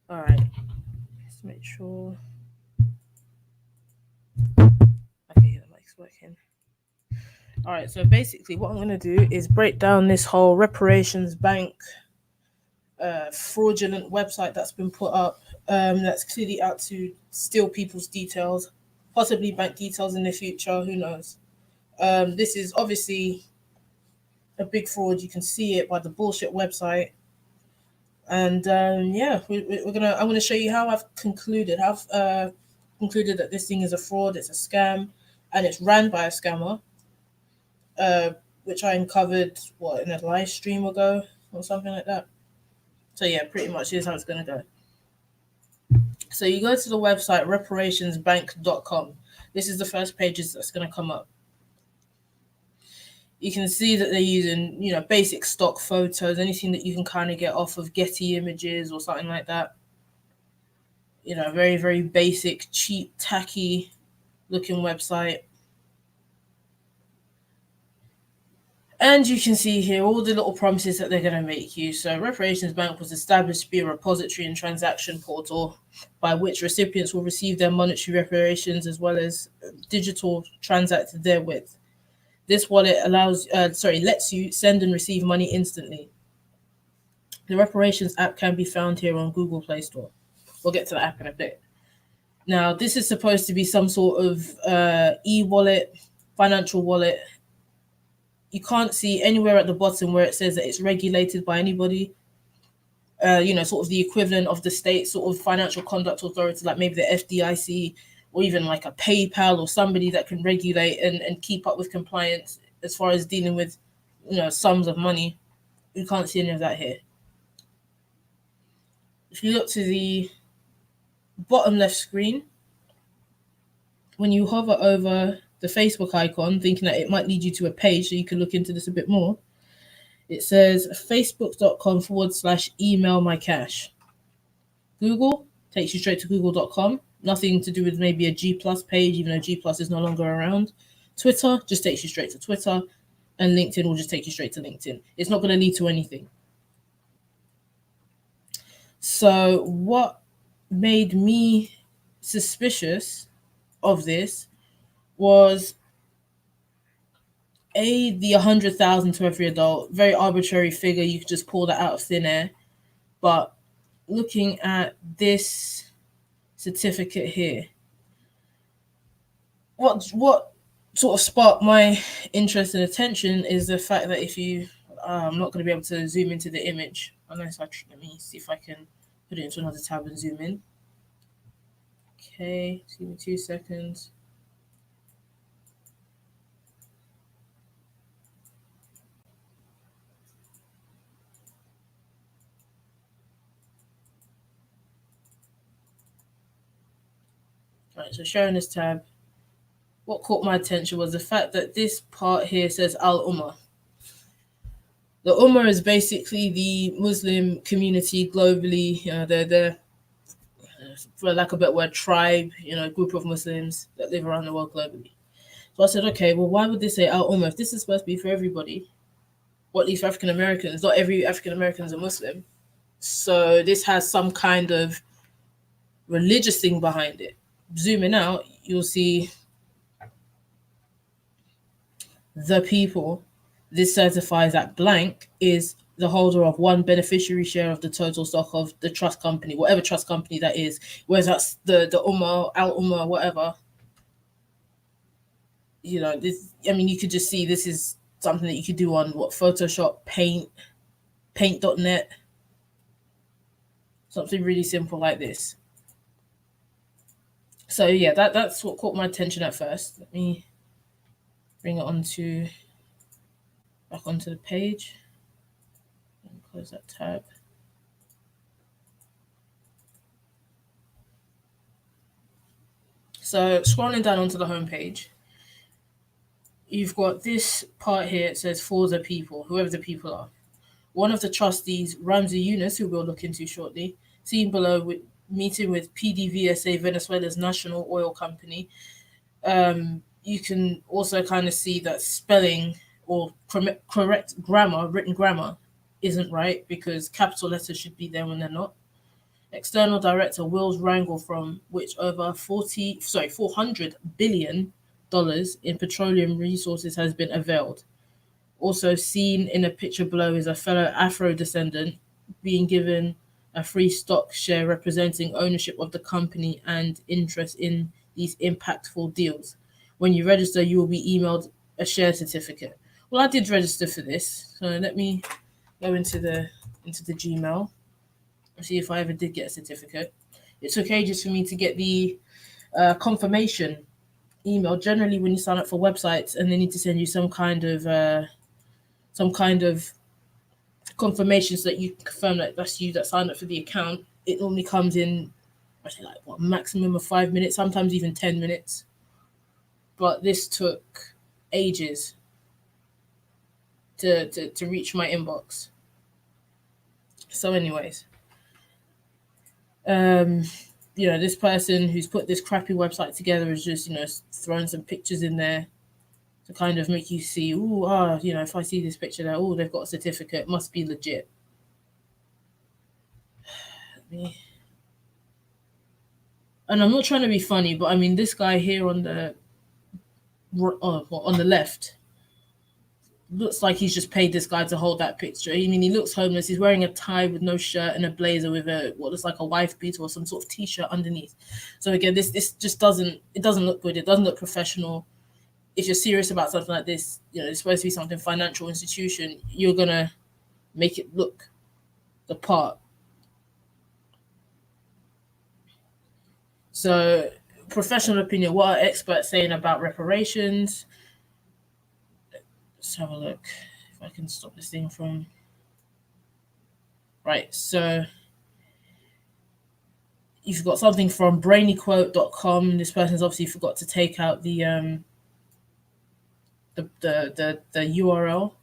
All right, let's make sure. Okay, the mic's working. All right, so basically, what I'm gonna do is break down this whole Reparations Bank fraudulent website that's been put up. That's clearly out to steal people's details, possibly bank details in the future. Who knows? This is obviously a big fraud. You can see it by the bullshit website. And yeah, we're gonna. I'm gonna show you how I've concluded. Concluded that this thing is a fraud. It's a scam, and it's ran by a scammer. Uh, which I uncovered in a live stream ago or something like that. So yeah, pretty much here's how it's gonna go. So you go to the website reparationsbank.com. This is the first pages that's gonna come up. You can see that they're using, basic stock photos, anything that you can kind of get off of Getty Images or something like that. Very, very basic, cheap, tacky looking website. And you can see here all the little promises that they're going to make you. So, Reparations Bank was established to be a repository and transaction portal by which recipients will receive their monetary reparations as well as digital transacted therewith. This wallet lets you send and receive money instantly. The Reparations app can be found here on Google Play Store. We'll get to the app in a bit. Now, this is supposed to be some sort of e-wallet, financial wallet. You can't see anywhere at the bottom where it says that it's regulated by anybody. Sort of the equivalent of the state sort of financial conduct authority, like maybe the FDIC or even like a PayPal or somebody that can regulate and keep up with compliance as far as dealing with, sums of money. You can't see any of that here. If you look to the bottom left screen, when you hover over the Facebook icon, thinking that it might lead you to a page so you can look into this a bit more, it says facebook.com/email my cash. Google takes you straight to google.com. Nothing to do with maybe a G Plus page, even though G Plus is no longer around. Twitter just takes you straight to Twitter, and LinkedIn will just take you straight to LinkedIn. It's not going to lead to anything. So what made me suspicious of this was the 100,000 to every adult, very arbitrary figure. You could just pull that out of thin air. But looking at this certificate here, what sort of sparked my interest and attention is the fact that if you, I'm not going to be able to zoom into the image unless let me see if I can put it into another tab and zoom in. Okay, give me 2 seconds. All right, so sharing this tab. What caught my attention was the fact that this part here says Al Ummah. The Ummah is basically the Muslim community globally. They're for lack of a better word, tribe. Group of Muslims that live around the world globally. So I said, okay, well, why would they say Al Ummah if this is supposed to be for everybody, or at least for African Americans? Not every African American is a Muslim, so this has some kind of religious thing behind it. Zooming out, you'll see the people. This certifies that blank is the holder of one beneficiary share of the total stock of the trust company, whatever trust company that is, whether that's the Ummah, Al Ummah, whatever. This. I mean, you could just see this is something that you could do on Photoshop, Paint.net, something really simple like this. So yeah, that's what caught my attention at first. Let me bring it back onto the page. Close that tab. So scrolling down onto the homepage, you've got this part here. It says for the people, whoever the people are. One of the trustees, Ramsey Yunus, who we'll look into shortly, seen below with meeting with PDVSA, Venezuela's national oil company. You can also kind of see that spelling or correct grammar, written grammar, isn't right because capital letters should be there when they're not. External director Wills Wrangle, from which over 400 billion dollars in petroleum resources has been availed. Also seen in a picture below is a fellow Afro descendant being given a free stock share representing ownership of the company and interest in these impactful deals. When you register, you will be emailed a share certificate. Well, I did register for this, so let me go into the Gmail and see if I ever did get a certificate. It took ages for me to get the confirmation email. Generally, when you sign up for websites and they need to send you some kind of confirmation so that you confirm that that's you that signed up for the account, it normally comes in, I say, like what, maximum of 5 minutes, sometimes even 10 minutes. But this took ages to reach my inbox. So, anyways, um, this person who's put this crappy website together is just, throwing some pictures in there to kind of make you see, if I see this picture there, they've got a certificate, must be legit. And I'm not trying to be funny, but I mean, this guy here on the left looks like he's just paid this guy to hold that picture. I mean, he looks homeless. He's wearing a tie with no shirt and a blazer with what looks like a wife beater or some sort of t-shirt underneath. So again, this just doesn't look good. It doesn't look professional. If you're serious about something like this, it's supposed to be something financial institution. You're gonna make it look the part. So, professional opinion. What are experts saying about reparations? Let's have a look if I can stop this thing from. Right, so you've got something from brainyquote.com. This person's obviously forgot to take out the URL.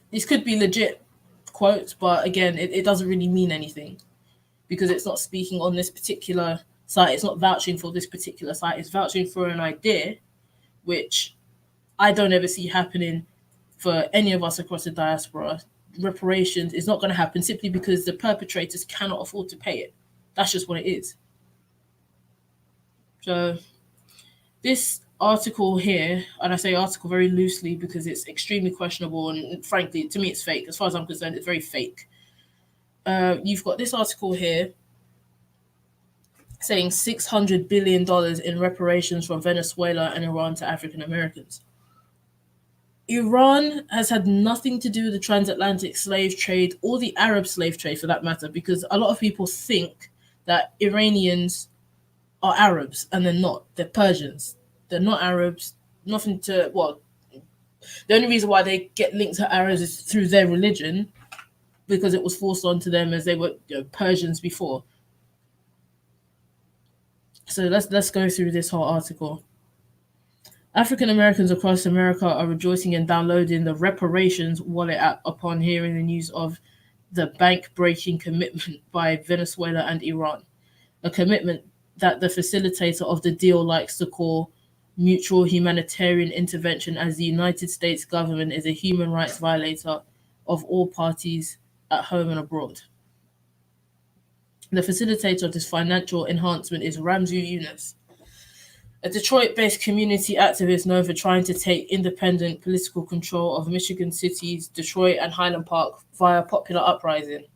These could be legit quotes, but again, it doesn't really mean anything because it's not speaking on this particular site. It's not vouching for this particular site. It's vouching for an idea, which I don't ever see happening for any of us across the diaspora. Reparations is not going to happen simply because the perpetrators cannot afford to pay it. That's just what it is. So this article here, and I say article very loosely because it's extremely questionable and frankly, to me, it's fake. As far as I'm concerned, it's very fake. You've got this article here saying $600 billion in reparations from Venezuela and Iran to African Americans. Iran has had nothing to do with the transatlantic slave trade or the Arab slave trade for that matter, because a lot of people think that Iranians are Arabs and they're not. They're Persians. They're not Arabs. Nothing to, the only reason why they get linked to Arabs is through their religion because it was forced onto them as they were Persians before. So let's go through this whole article. African Americans across America are rejoicing and downloading the Reparations wallet app upon hearing the news of the bank-breaking commitment by Venezuela and Iran, a commitment that the facilitator of the deal likes to call mutual humanitarian intervention, as the United States government is a human rights violator of all parties at home and abroad. The facilitator of this financial enhancement is Ramzu Yunus, a Detroit-based community activist known for trying to take independent political control of Michigan cities Detroit and Highland Park via popular uprising.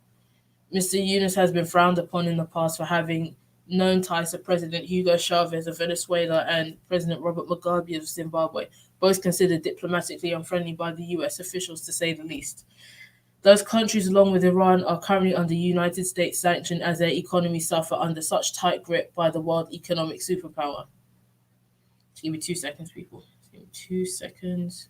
Mr. Yunus has been frowned upon in the past for having known ties to President Hugo Chavez of Venezuela and President Robert Mugabe of Zimbabwe, both considered diplomatically unfriendly by the US officials, to say the least. Those countries, along with Iran, are currently under United States sanction as their economies suffer under such tight grip by the world economic superpower. Give me 2 seconds, people. Give me 2 seconds.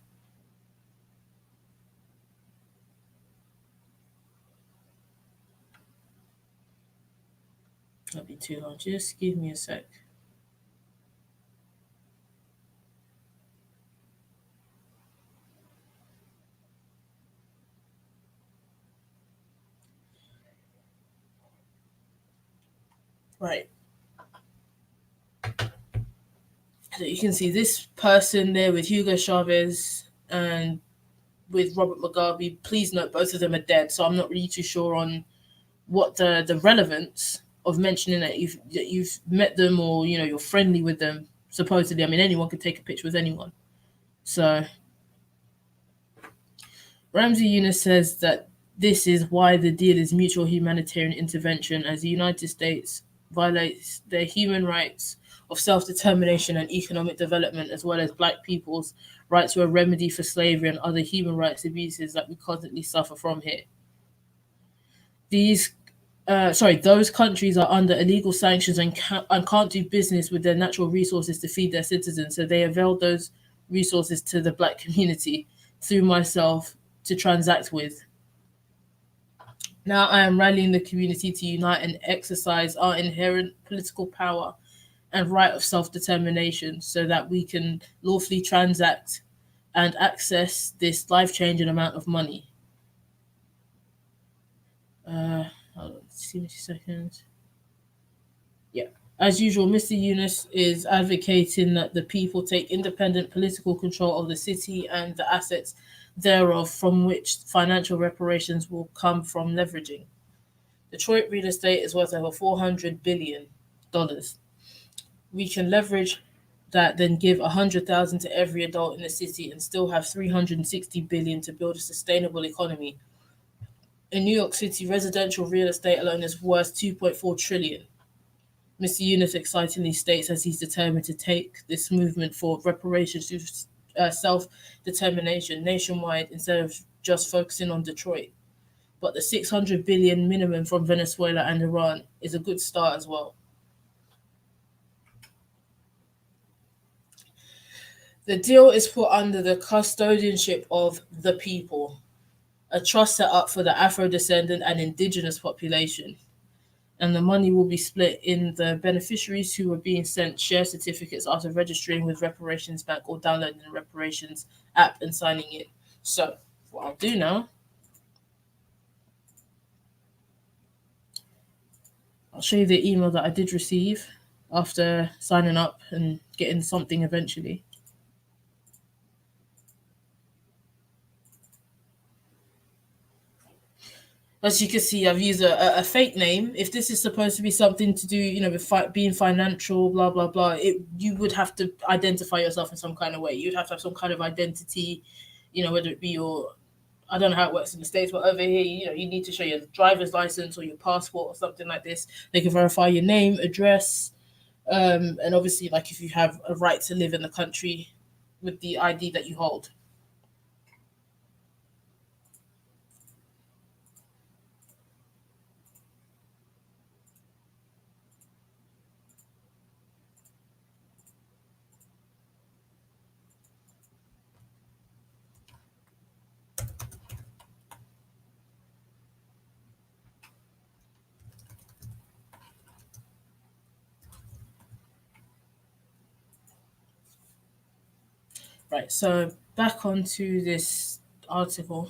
That'll be too long. Just give me a sec. Right. So you can see this person there with Hugo Chavez and with Robert Mugabe. Please note both of them are dead, so I'm not really too sure on what the relevance of mentioning that you've met them, or you're friendly with them. Supposedly, I mean, anyone could take a picture with anyone. So Ramsey Yunus says that this is why the deal is mutual humanitarian intervention, as the United States violates their human rights of self-determination and economic development, as well as black people's right to a remedy for slavery and other human rights abuses that we constantly suffer from here. Those countries are under illegal sanctions and can't do business with their natural resources to feed their citizens, so they avail those resources to the black community through myself to transact with. Now I am rallying the community to unite and exercise our inherent political power and right of self-determination so that we can lawfully transact and access this life-changing amount of money. Hold on, 2 seconds. Yeah. As usual, Mr. Yunus is advocating that the people take independent political control of the city and the assets thereof, from which financial reparations will come from leveraging. Detroit real estate is worth over $400 billion. We can leverage that, then give 100,000 to every adult in the city and still have 360 billion to build a sustainable economy. In New York City, residential real estate alone is worth 2.4 trillion. Mr. Yunus excitingly states as he's determined to take this movement for reparations to self-determination nationwide instead of just focusing on Detroit. But the 600 billion minimum from Venezuela and Iran is a good start as well. The deal is put under the custodianship of the people, a trust set up for the Afro-descendant and indigenous population. And the money will be split in the beneficiaries who are being sent share certificates after registering with Reparations Bank or downloading the Reparations app and signing it. So what I'll do now, I'll show you the email that I did receive after signing up and getting something eventually. As you can see, I've used a fake name. If this is supposed to be something to do, with being financial, blah, blah, blah, you would have to identify yourself in some kind of way. You'd have to have some kind of identity, whether it be your, I don't know how it works in the States, but over here, you need to show your driver's license or your passport or something like this. They can verify your name, address, and obviously, like, if you have a right to live in the country with the ID that you hold. Right, so back onto this article.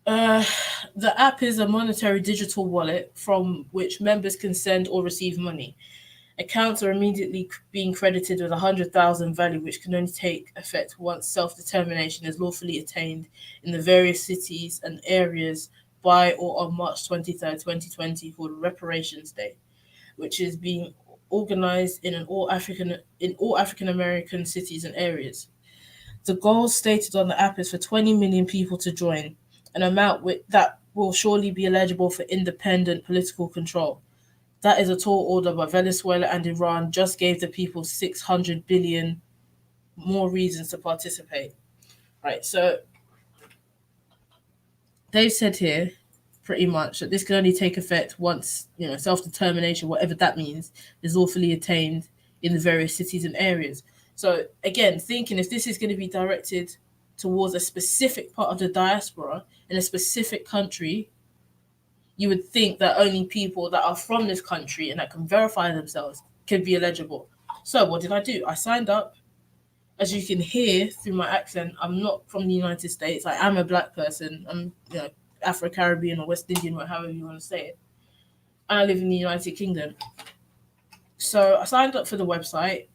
The app is a monetary digital wallet from which members can send or receive money. Accounts are immediately being credited with 100,000 value, which can only take effect once self-determination is lawfully attained in the various cities and areas by or on March 23rd, 2020, called Reparations Day, which is being organized in all African American cities and areas. The goal stated on the app is for 20 million people to join, an amount that will surely be eligible for independent political control. That is a tall order, but Venezuela and Iran just gave the people 600 billion more reasons to participate. Right, so they've said here pretty much that this can only take effect once, self-determination, whatever that means, is lawfully attained in the various cities and areas. So again, thinking if this is going to be directed towards a specific part of the diaspora in a specific country, you would think that only people that are from this country and that can verify themselves can be eligible. So what did I do? I signed up. As you can hear through my accent, I'm not from the United States. I am a black person. I'm, Afro-Caribbean or West Indian, or however you want to say it. And I live in the United Kingdom. So I signed up for the website.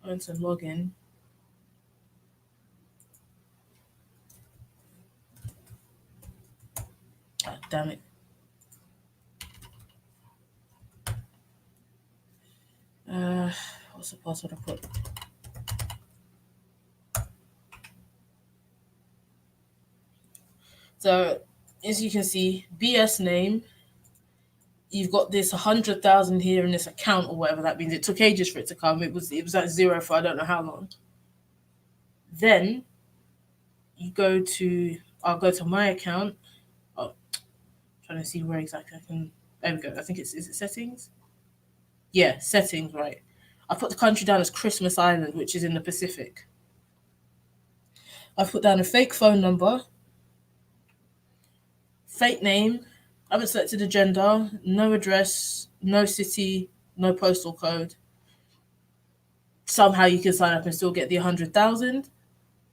I went to log in. damn it. What's the password I put? So, as you can see, BS name, you've got this 100,000 here in this account or whatever that means. It took ages for it to come. It was at zero for I don't know how long. Then you go to I'll go to my account. Oh, trying to see where exactly I can. There we go. I think it's is it settings? Yeah, settings. Right. I put the country down as Christmas Island, which is in the Pacific. I put down a fake phone number, fake name. I haven't selected a gender, no address, no city, no postal code. Somehow you can sign up and still get the 100,000,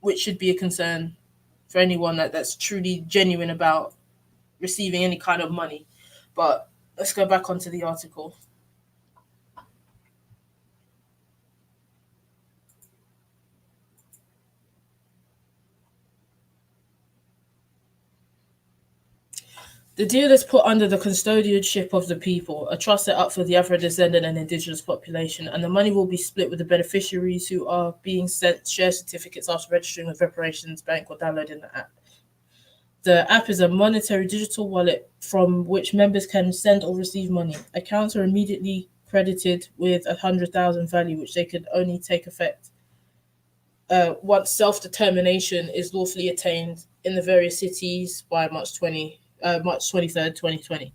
which should be a concern for anyone that's truly genuine about receiving any kind of money. But let's go back onto the article. The deal is put under the custodianship of the people, a trust set up for the Afro-descendant and indigenous population, and the money will be split with the beneficiaries who are being sent share certificates after registering with Reparations Bank or downloading the app. The app is a monetary digital wallet from which members can send or receive money. Accounts are immediately credited with 100,000 value, which they can only take effect once self-determination is lawfully attained in the various cities by March 23rd, 2020,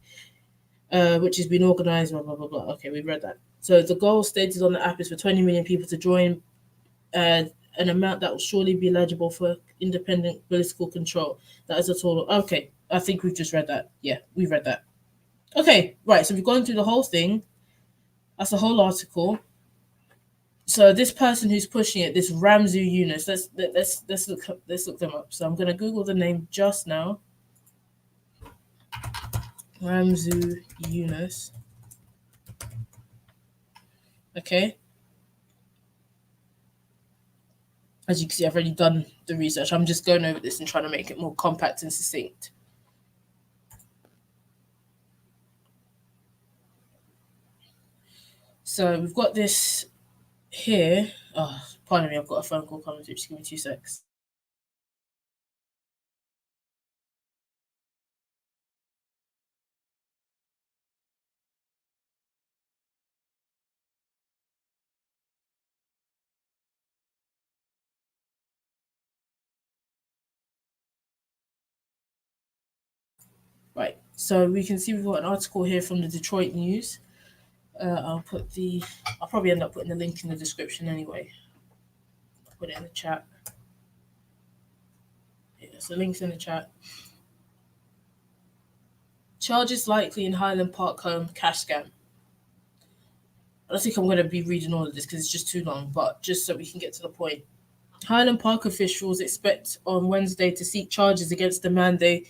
which has been organised, blah, blah, blah, blah. Okay, we've read that. So the goal stated on the app is for 20 million people to join an amount that will surely be eligible for independent political control. That is a total. Okay, I think we've just read that. Yeah, we've read that. Okay, right. So we've gone through the whole thing. That's the whole article. So this person who's pushing it, this Ramzu Yunus, let's look them up. So I'm gonna Google the name just now. Ramzu Yunus. Okay. As you can see, I've already done the research. I'm just going over this and trying to make it more compact and succinct. So we've got this here. Oh, pardon me, I've got a phone call coming through. Just give me 2 secs. Right. So we can see we've got an article here from the Detroit News. I'll probably end up putting the link in the description anyway. I'll put it in the chat. Yeah, so links in the chat. Charges likely in Highland Park home cash scam. I don't think I'm going to be reading all of this because it's just too long, but just so we can get to the point. Highland Park officials expect on Wednesday to seek charges against the man they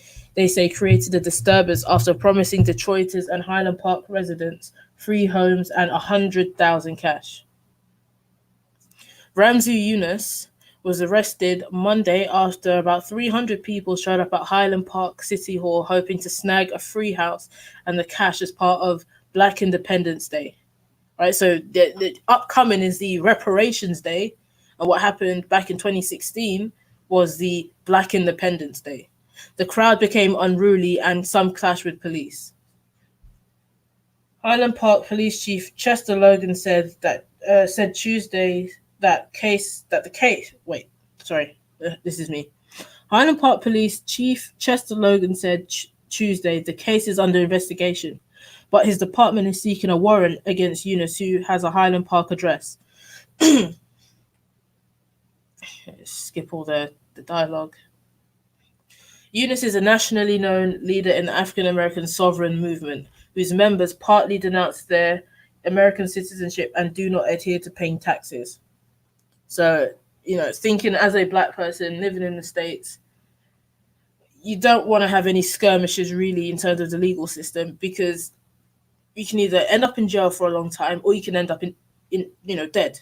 say created a disturbance after promising Detroiters and Highland Park residents free homes and 100,000 cash. Ramzi Yunus was arrested Monday after about 300 people showed up at Highland Park City Hall hoping to snag a free house and the cash as part of Black Independence Day. Right, so the upcoming is the Reparations Day, and what happened back in 2016 was the Black Independence Day. The crowd became unruly and some clashed with police. Highland Park Police Chief Chester Logan said Tuesday that the case. Wait, sorry, this is me. Highland Park Police Chief Chester Logan said Tuesday the case is under investigation, but his department is seeking a warrant against Yunus, who has a Highland Park address. Skip all the dialogue. Yunus is a nationally known leader in the African American sovereign movement, whose members partly denounce their American citizenship and do not adhere to paying taxes. So, thinking as a Black person living in the States, you don't want to have any skirmishes really in terms of the legal system, because you can either end up in jail for a long time or you can end up in dead.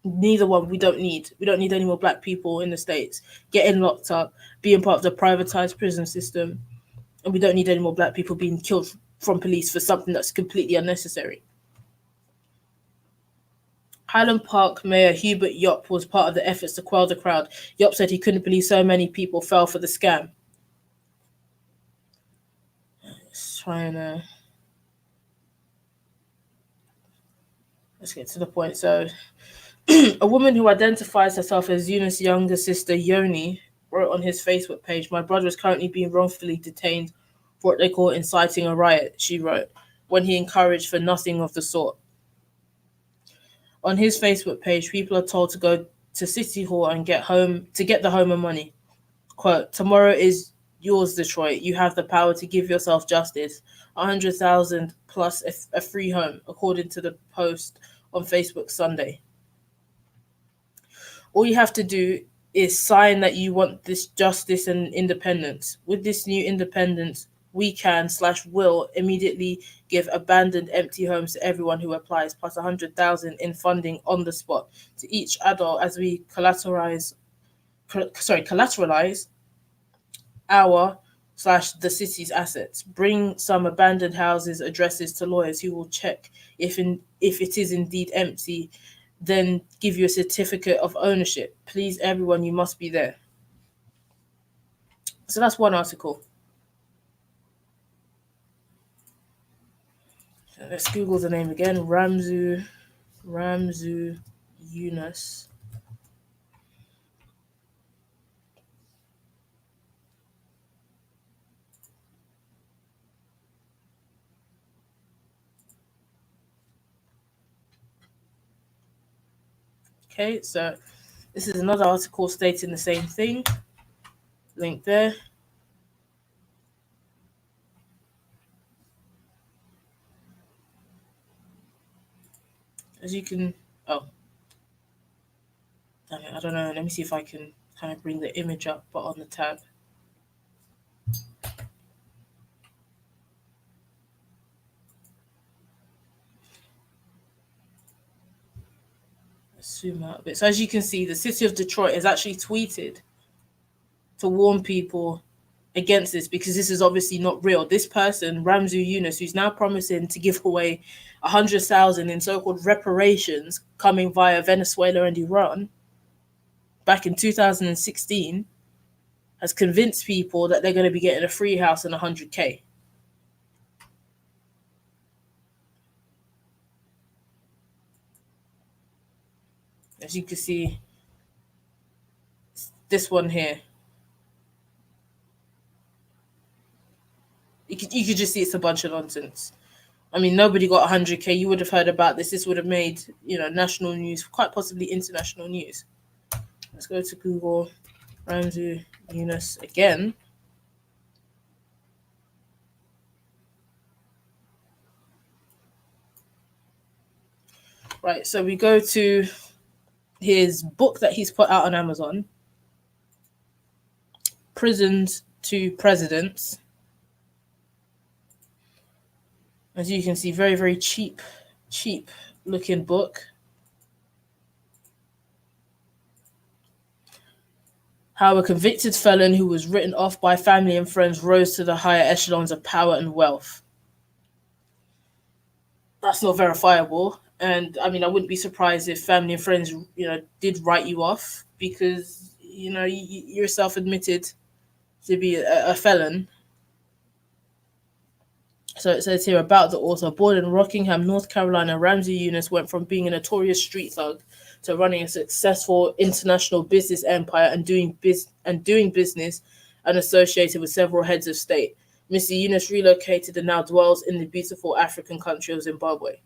Neither one we don't need. We don't need any more Black people in the States getting locked up, being part of the privatized prison system, And we don't need any more black people being killed from police for something that's completely unnecessary. Highland Park Mayor Hubert Yop was part of the efforts to quell the crowd. Yop said he couldn't believe so many people fell for the scam. Let's get to the point. So, a woman who identifies herself as Eunice's younger sister, Yoni, wrote on his Facebook page, "My brother is currently being wrongfully detained for what they call inciting a riot," she wrote, when he encouraged for nothing of the sort. On his Facebook page, people are told to go to City Hall and get the home and money. Quote, "Tomorrow is yours, Detroit. You have the power to give yourself justice. 100,000 plus a free home," according to the post on Facebook Sunday. All you have to do is sign that you want this justice and independence. With this new independence, we can/will immediately give abandoned empty homes to everyone who applies, plus 100,000 in funding on the spot to each adult as we collateralize our/the city's assets. Bring some abandoned houses addresses to lawyers who will check if it is indeed empty, then give you a certificate of ownership. Please, everyone, you must be there. So that's one article. So let's Google the name again. Ramzu Yunus. Okay, so this is another article stating the same thing. Link there. As you can, oh, damn it, I don't know. Let me see if I can kind of bring the image up, but on the tab. Let's zoom out a bit. So as you can see, the city of Detroit has actually tweeted to warn people against this because this is obviously not real. This person, Ramzu Yunus, who's now promising to give away 100,000 in so-called reparations coming via Venezuela and Iran back in 2016, has convinced people that they're going to be getting a free house and 100K. As you can see, this one here, you could just see it's a bunch of nonsense. I mean, nobody got 100K. You would have heard about this. This would have made, national news, quite possibly international news. Let's go to Google. Ramzu Yunus again. Right, so we go to his book that he's put out on Amazon, Prisons to Presidents. As you can see, very, very cheap looking book. How a convicted felon who was written off by family and friends rose to the higher echelons of power and wealth. That's not verifiable. And I mean, I wouldn't be surprised if family and friends, did write you off because, you yourself admitted to be a felon. So it says here about the author. Born in Rockingham, North Carolina, Ramzu Yunus went from being a notorious street thug to running a successful international business empire and doing business and associated with several heads of state. Mr. Yunus relocated and now dwells in the beautiful African country of Zimbabwe.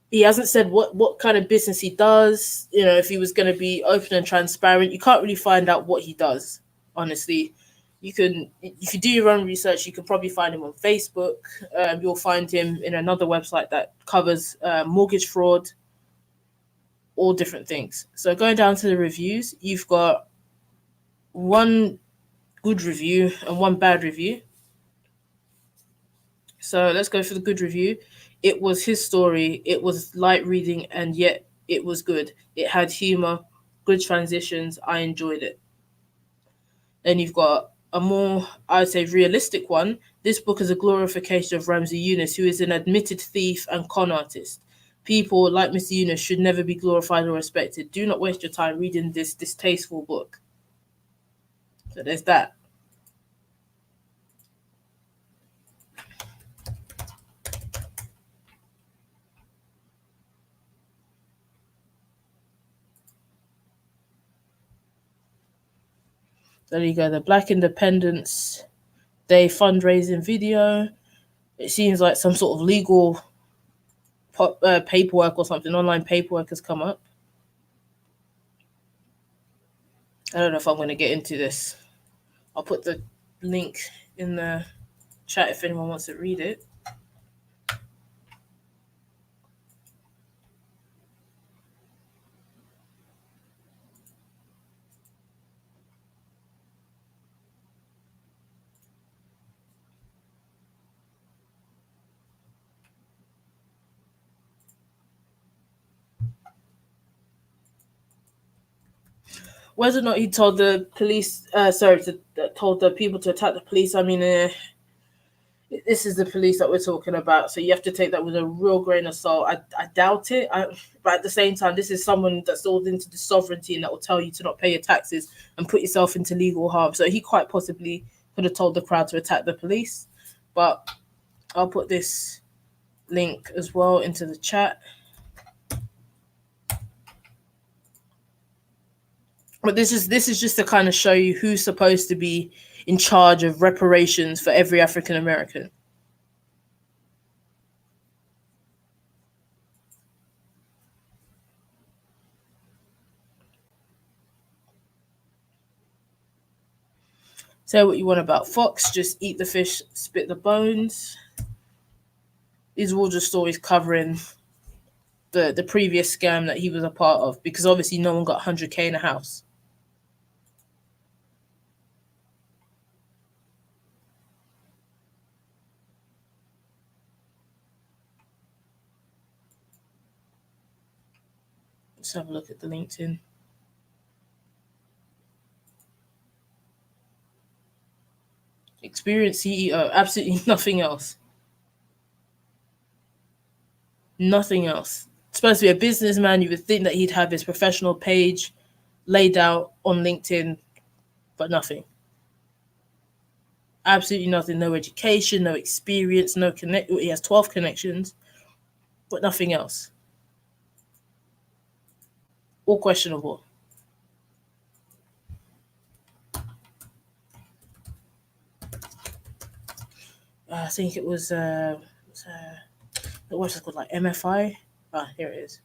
He hasn't said what kind of business he does, if he was going to be open and transparent. You can't really find out what he does, honestly. If you do your own research, you can probably find him on Facebook. You'll find him in another website that covers mortgage fraud, all different things. So going down to the reviews, you've got one good review and one bad review. So let's go for the good review. It was his story. It was light reading, and yet it was good. It had humor, good transitions. I enjoyed it. Then you've got a more, I'd say, realistic one, this book is a glorification of Ramsey Yunus, who is an admitted thief and con artist. People like Mr. Yunus should never be glorified or respected. Do not waste your time reading this distasteful book. So there's that. There you go. The Black Independence Day fundraising video. It seems like some sort of legal paperwork or something. Online paperwork has come up. I don't know if I'm going to get into this. I'll put the link in the chat if anyone wants to read it. Whether or not he told the police, told the people to attack the police, I mean, this is the police that we're talking about, so you have to take that with a real grain of salt. I doubt it, but at the same time, this is someone that's sold into the sovereignty and that will tell you to not pay your taxes and put yourself into legal harm. So he quite possibly could have told the crowd to attack the police. But I'll put this link as well into the chat. But this is just to kind of show you who's supposed to be in charge of reparations for every African American. Say what you want about Fox, just eat the fish, spit the bones. These are all just stories covering the previous scam that he was a part of, because obviously no one got 100K in a house. Let's have a look at the LinkedIn. Experienced CEO, absolutely nothing else. Nothing else. Supposed to be a businessman, you would think that he'd have his professional page laid out on LinkedIn, but nothing. Absolutely nothing. No education, no experience, no connect. He has 12 connections, but nothing else. All questionable. I think it was the website's called like MFI. Here it is.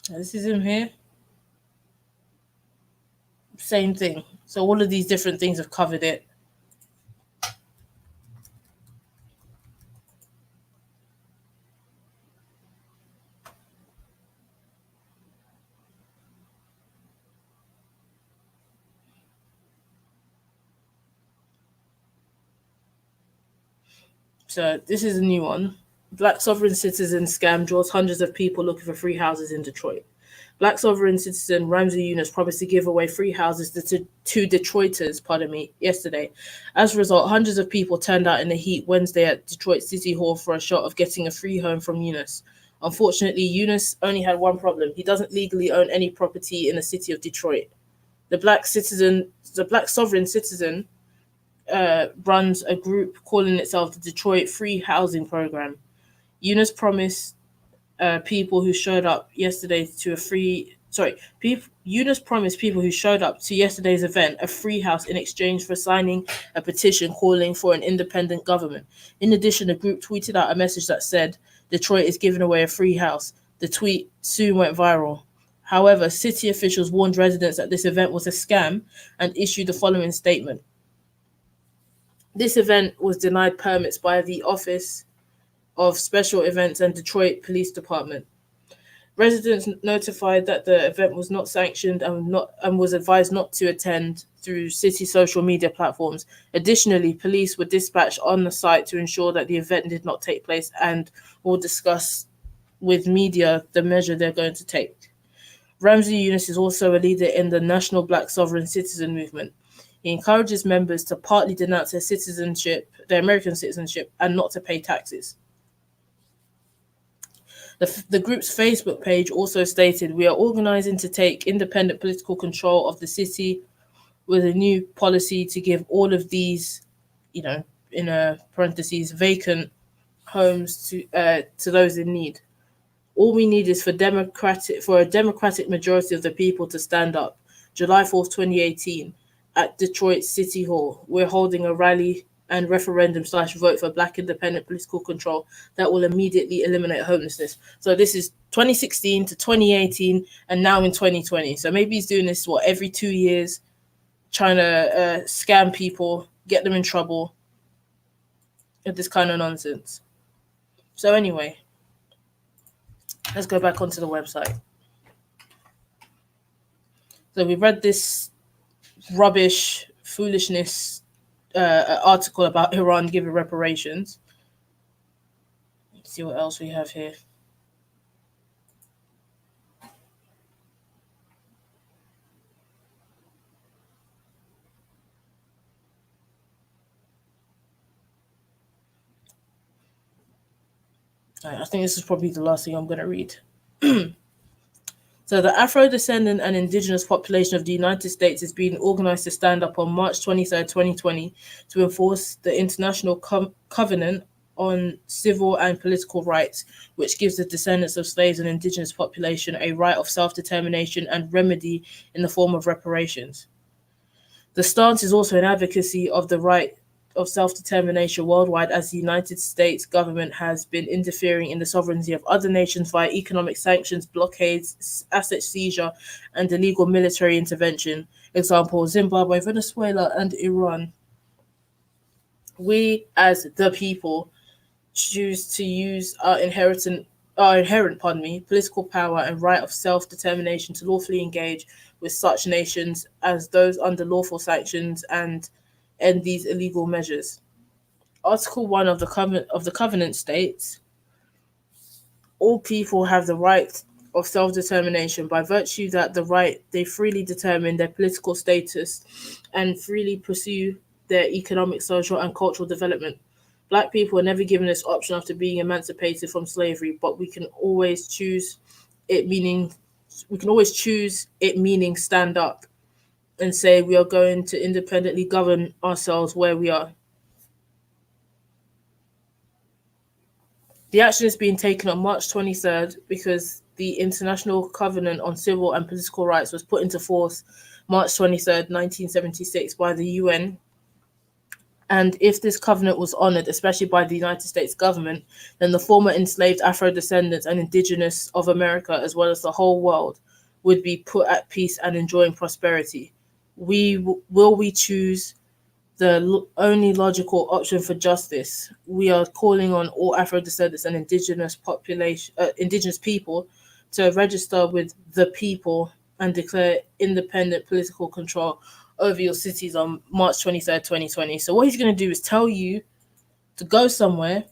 This is him here. Same thing. So all of these different things have covered it. So this is a new one. Black sovereign citizen scam draws hundreds of people looking for free houses in Detroit. Black sovereign citizen Ramsey Yunus promised to give away free houses to Detroiters, yesterday. As a result, hundreds of people turned out in the heat Wednesday at Detroit City Hall for a shot of getting a free home from Yunus. Unfortunately, Yunus only had one problem. He doesn't legally own any property in the city of Detroit. The black sovereign citizen runs a group calling itself the Detroit Free Housing Program. Yunus promised people who showed up yesterday to Yunus promised people who showed up to yesterday's event a free house in exchange for signing a petition calling for an independent government. In addition, the group tweeted out a message that said, "Detroit is giving away a free house." The tweet soon went viral. However, city officials warned residents that this event was a scam and issued the following statement. This event was denied permits by the Office of Special Events and Detroit Police Department. Residents notified that the event was not sanctioned and was advised not to attend through city social media platforms. Additionally, police were dispatched on the site to ensure that the event did not take place and will discuss with media the measure they're going to take. Ramsey Younis is also a leader in the National Black Sovereign Citizen Movement. He encourages members to partly denounce their American citizenship, and not to pay taxes. The group's Facebook page also stated, "We are organizing to take independent political control of the city with a new policy to give all of these, in a parentheses, vacant homes to those in need. All we need is for a democratic majority of the people to stand up. July 4th, 2018, at Detroit City Hall, we're holding a rally and referendum/vote for Black independent political control that will immediately eliminate homelessness." So this is 2016 to 2018, and now in 2020. So maybe he's doing this every 2 years, trying to scam people, get them in trouble, with this kind of nonsense. So anyway, let's go back onto the website. So we read this rubbish, foolishness article about Iran giving reparations. Let's see what else we have here. I think this is probably the last thing I'm going to read. So the Afro-descendant and indigenous population of the United States is being organized to stand up on March 23rd, 2020, to enforce the International Covenant on Civil and Political Rights, which gives the descendants of slaves and indigenous population a right of self-determination and remedy in the form of reparations. The stance is also an advocacy of the right of self-determination worldwide, as the United States government has been interfering in the sovereignty of other nations via economic sanctions, blockades, asset seizure, and illegal military intervention. Example, Zimbabwe, Venezuela, and Iran. We, as the people, choose to use our inherent political power and right of self-determination to lawfully engage with such nations as those under lawful sanctions and end these illegal measures. Article 1 of the Covenant states, all people have the right of self-determination by virtue that the right they freely determine their political status and freely pursue their economic, social, and cultural development. Black people are never given this option after being emancipated from slavery, but we can always choose it meaning stand up and say we are going to independently govern ourselves where we are. The action is being taken on March 23rd because the International Covenant on Civil and Political Rights was put into force March 23rd, 1976 by the UN. And if this covenant was honored, especially by the United States government, then the former enslaved Afro-descendants and indigenous of America, as well as the whole world, would be put at peace and enjoying prosperity. Will we choose the only logical option for justice? We are calling on all Afro-descendants and indigenous people to register with the people and declare independent political control over your cities on March 23rd, 2020. So what he's going to do is tell you to go somewhere,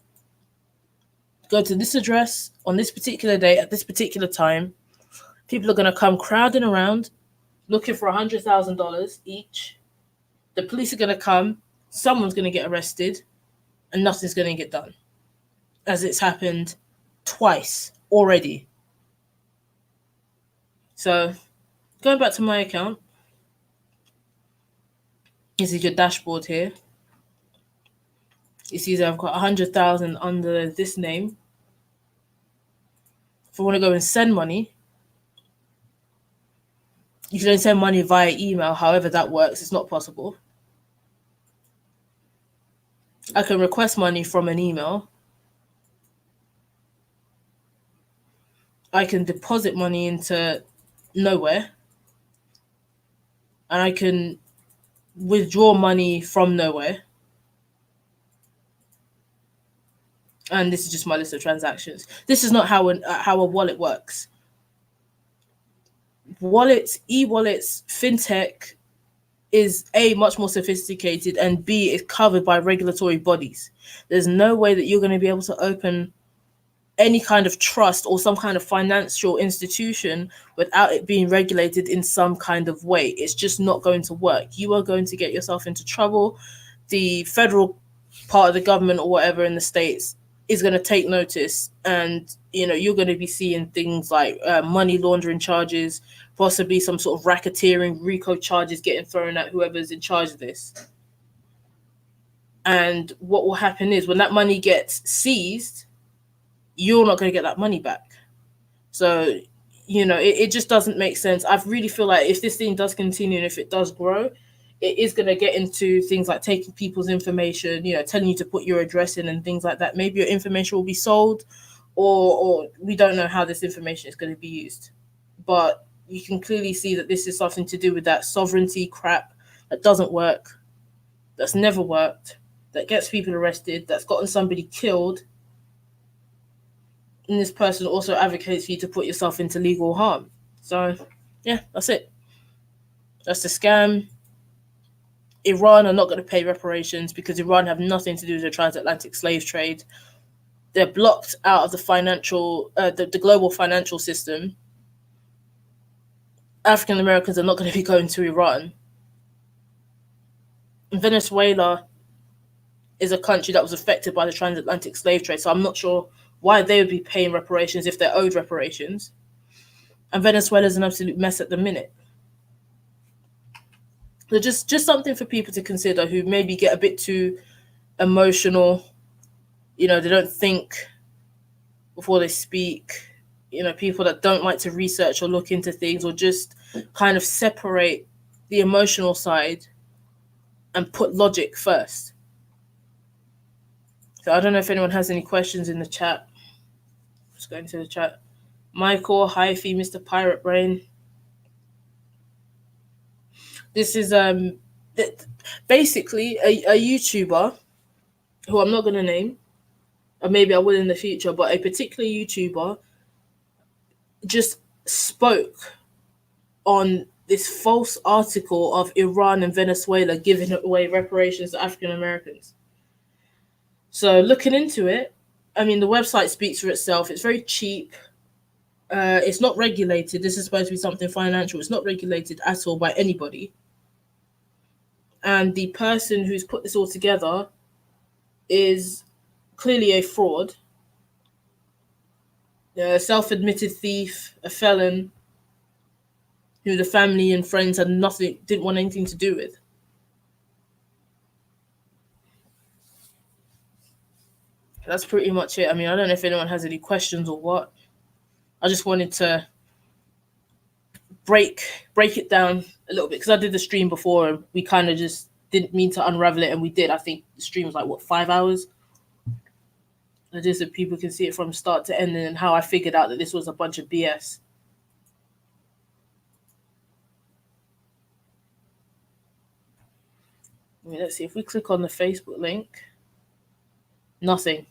go to this address on this particular day at this particular time. People are going to come crowding around looking for $100,000 each. The police are going to come, someone's going to get arrested, and nothing's going to get done, as it's happened twice already. So going back to my account, this is your dashboard here. You see that I've got 100,000 under this name. If I want to go and send money, you can only send money via email. However that works, it's not possible. I can request money from an email. I can deposit money into nowhere. And I can withdraw money from nowhere. And this is just my list of transactions. This is not how a wallet works. Wallets, e-wallets, fintech is A, much more sophisticated, and B, is covered by regulatory bodies. There's no way that you're going to be able to open any kind of trust or some kind of financial institution without it being regulated in some kind of way. It's just not going to work. You are going to get yourself into trouble. The federal part of the government or whatever in the States is going to take notice, and you're going to be seeing things like money laundering charges, possibly some sort of racketeering, RICO charges getting thrown at whoever's in charge of this. And what will happen is when that money gets seized, you're not going to get that money back. So, it just doesn't make sense. I really feel like if this thing does continue and if it does grow, it is going to get into things like taking people's information, telling you to put your address in and things like that. Maybe your information will be sold, or we don't know how this information is going to be used. But you can clearly see that this is something to do with that sovereignty crap that doesn't work, that's never worked, that gets people arrested, that's gotten somebody killed. And this person also advocates for you to put yourself into legal harm. So, yeah, that's it. That's the scam. Iran are not going to pay reparations because Iran have nothing to do with the transatlantic slave trade. They're blocked out of the the global financial system. African Americans are not going to be going to Iran. Venezuela is a country that was affected by the transatlantic slave trade, so I'm not sure why they would be paying reparations if they're owed reparations. And Venezuela is an absolute mess at the minute. So just something for people to consider who maybe get a bit too emotional. They don't think before they speak. People that don't like to research or look into things, or just kind of separate the emotional side and put logic first. So I don't know if anyone has any questions in the chat. Let's go into the chat. Michael, Hyphy, Mr. Pirate Brain. This is basically a YouTuber who I'm not going to name, or maybe I will in the future, but a particular YouTuber just spoke on this false article of Iran and Venezuela giving away reparations to African Americans. So looking into it, I mean, the website speaks for itself. It's very cheap. It's not regulated. This is supposed to be something financial. It's not regulated at all by anybody. And the person who's put this all together is clearly a fraud, a self-admitted thief, a felon, who the family and friends didn't want anything to do with. That's pretty much it. I mean, I don't know if anyone has any questions or what. I just wanted to break it down a little bit because I did the stream before and we kind of just didn't mean to unravel it, and we did. I think the stream was like 5 hours. Just so people can see it from start to end and how I figured out that this was a bunch of BS. I mean, let's see if we click on the Facebook link. Nothing.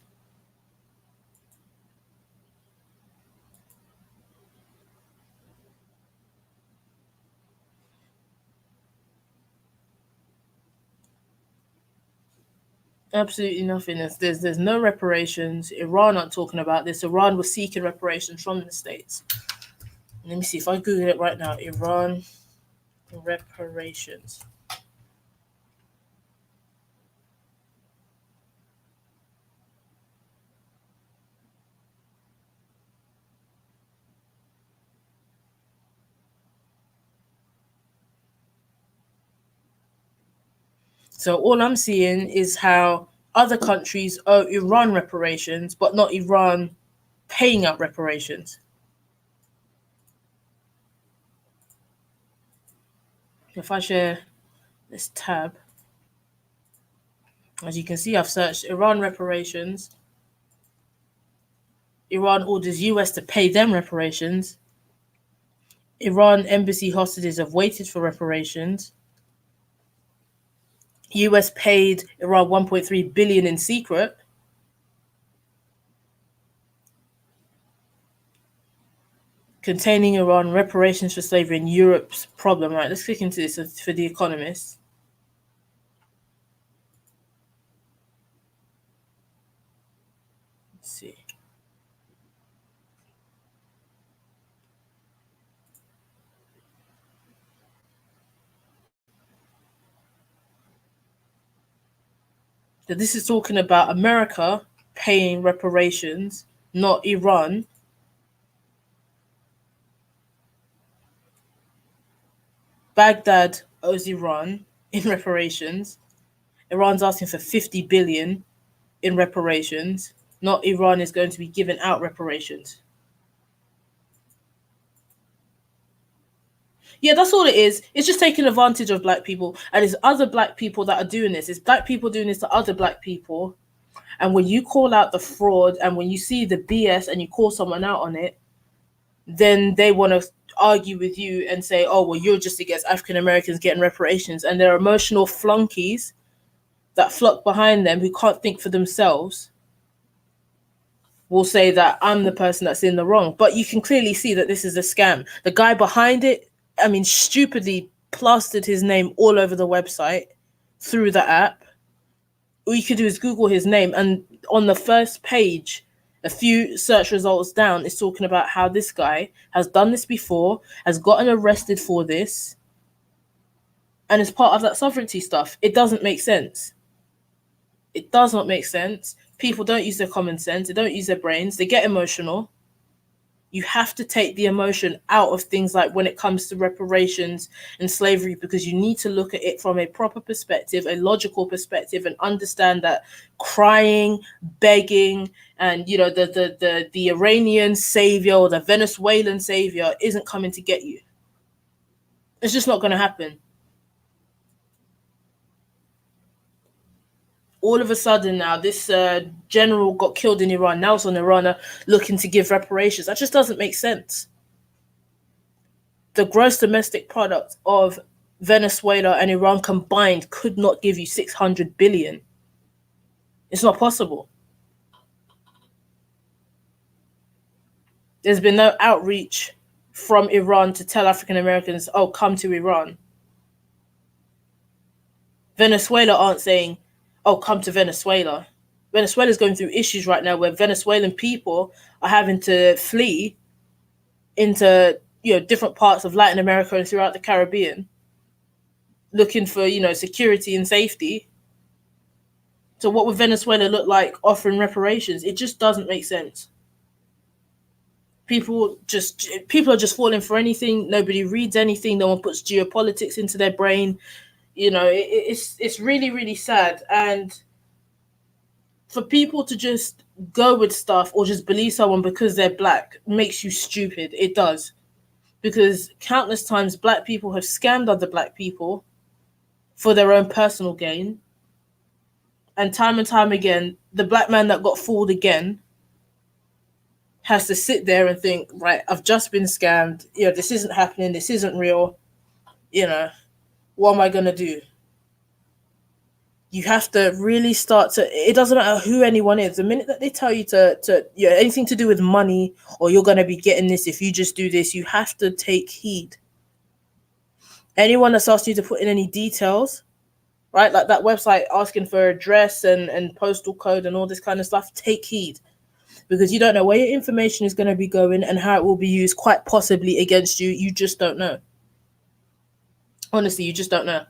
Absolutely nothing. There's no reparations. Iran aren't talking about this. Iran was seeking reparations from the States. Let me see if I Google it right now. Iran reparations. So all I'm seeing is how other countries owe Iran reparations, but not Iran paying out reparations. If I share this tab, as you can see, I've searched Iran reparations. Iran orders US to pay them reparations. Iran embassy hostages have waited for reparations. US paid Iran 1.3 billion in secret. Containing Iran reparations for slavery in Europe's problem. Right, let's click into this for The Economist. Let's see. that this is talking about America paying reparations, not Iran. Baghdad owes Iran in reparations. Iran's asking for 50 billion in reparations. Not Iran is going to be giving out reparations. Yeah, that's all it is. It's just taking advantage of black people. And it's other black people that are doing this. It's black people doing this to other black people. And when you call out the fraud and when you see the BS and you call someone out on it, then they want to argue with you and say, oh, well, you're just against African Americans getting reparations. And they're emotional flunkies that flock behind them who can't think for themselves will say that I'm the person that's in the wrong. But you can clearly see that this is a scam. The guy behind it, I mean, stupidly plastered his name all over the website through the app. All you could do is Google his name, and on the first page, a few search results down, is talking about how this guy has done this before, has gotten arrested for this, and is part of that sovereignty stuff. It doesn't make sense. It does not make sense. People don't use their common sense. They don't use their brains. They get emotional. You have to take the emotion out of things like when it comes to reparations and slavery, because you need to look at it from a proper perspective, a logical perspective, and understand that crying, begging, and the Iranian savior or the Venezuelan savior isn't coming to get you. It's just not going to happen. All of a sudden now, this general got killed in Iran. Now it's on Iran looking to give reparations. That just doesn't make sense. The gross domestic product of Venezuela and Iran combined could not give you 600 billion. It's not possible. There's been no outreach from Iran to tell African Americans, oh, come to Iran. Venezuela aren't saying, oh, come to Venezuela. Venezuela is going through issues right now where Venezuelan people are having to flee into different parts of Latin America and throughout the Caribbean, looking for security and safety. So what would Venezuela look like offering reparations? It just doesn't make sense. People are just falling for anything. Nobody reads anything. No one puts geopolitics into their brain. It's really, really sad. And for people to just go with stuff or just believe someone because they're black makes you stupid. It does. Because countless times black people have scammed other black people for their own personal gain. And time again, the black man that got fooled again has to sit there and think, right, I've just been scammed. This isn't happening. This isn't real. What am I going to do? You have to really start to, it doesn't matter who anyone is. The minute that they tell you to anything to do with money, or you're going to be getting this if you just do this, you have to take heed. Anyone that's asked you to put in any details, right, like that website asking for address and postal code and all this kind of stuff, take heed. Because you don't know where your information is going to be going and how it will be used, quite possibly against you. You just don't know. Honestly, you just don't know.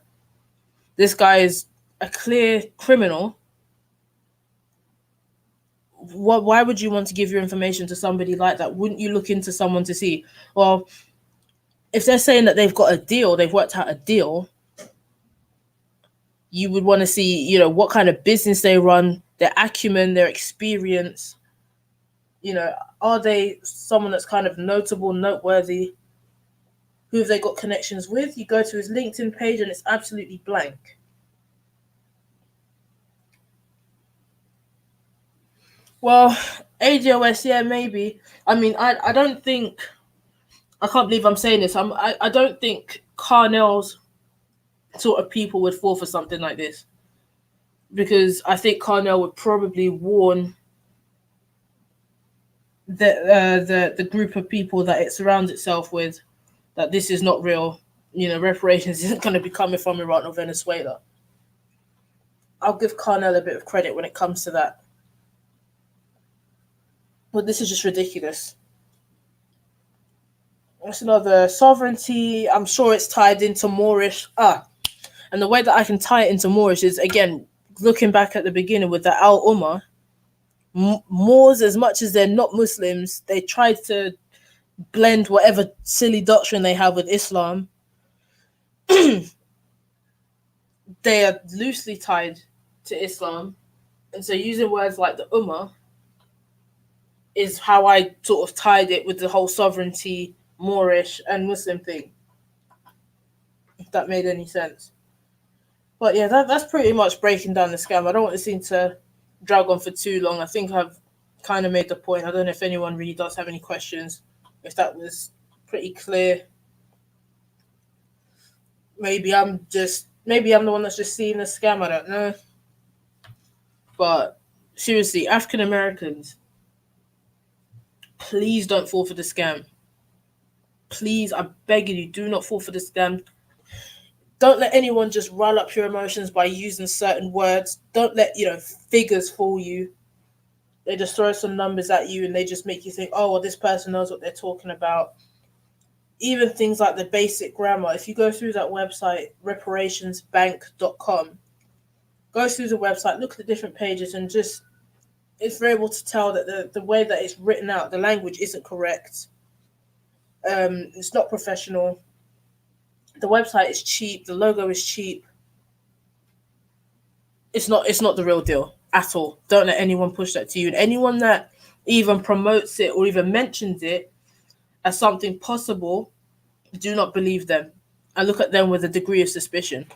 This guy is a clear criminal. Why would you want to give your information to somebody like that? Wouldn't you look into someone to see, well, if they're saying that they've got a deal, they've worked out a deal, you would want to see, what kind of business they run, their acumen, their experience. Are they someone that's kind of notable, noteworthy? Who have they got connections with? You go to his LinkedIn page and it's absolutely blank. Well, ADOS, yeah, maybe. I mean, I don't think, I can't believe I'm saying this. I don't think Carnell's sort of people would fall for something like this. Because I think Carnell would probably warn the group of people that it surrounds itself with that this is not real. Reparations isn't going to be coming from Iran or Venezuela. I'll give Carnell a bit of credit when it comes to that. But this is just ridiculous. That's another sovereignty. I'm sure it's tied into Moorish. And the way that I can tie it into Moorish is, again, looking back at the beginning with the Al Ummah, Moors, as much as they're not Muslims, they tried to blend whatever silly doctrine they have with Islam. They are loosely tied to Islam. And so using words like the Ummah is how I sort of tied it with the whole sovereignty, Moorish and Muslim thing. If that made any sense. But yeah, that's pretty much breaking down the scam. I don't want this thing to drag on for too long. I think I've kind of made the point. I don't know if anyone really does have any questions. If that was pretty clear. Maybe I'm the one that's just seeing the scam. I don't know. But seriously, African Americans, please don't fall for the scam. Please, I'm begging you, do not fall for the scam. Don't let anyone just rile up your emotions by using certain words. Don't let, figures fool you. They just throw some numbers at you and they just make you think, oh, well, this person knows what they're talking about. Even things like the basic grammar. If you go through that website, reparationsbank.com, go through the website, look at the different pages, and just, if you're able to tell that the way that it's written out, the language isn't correct. It's not professional. The website is cheap. The logo is cheap. It's not the real deal at all. Don't let anyone push that to you. And anyone that even promotes it or even mentions it as something possible, do not believe them. And look at them with a degree of suspicion.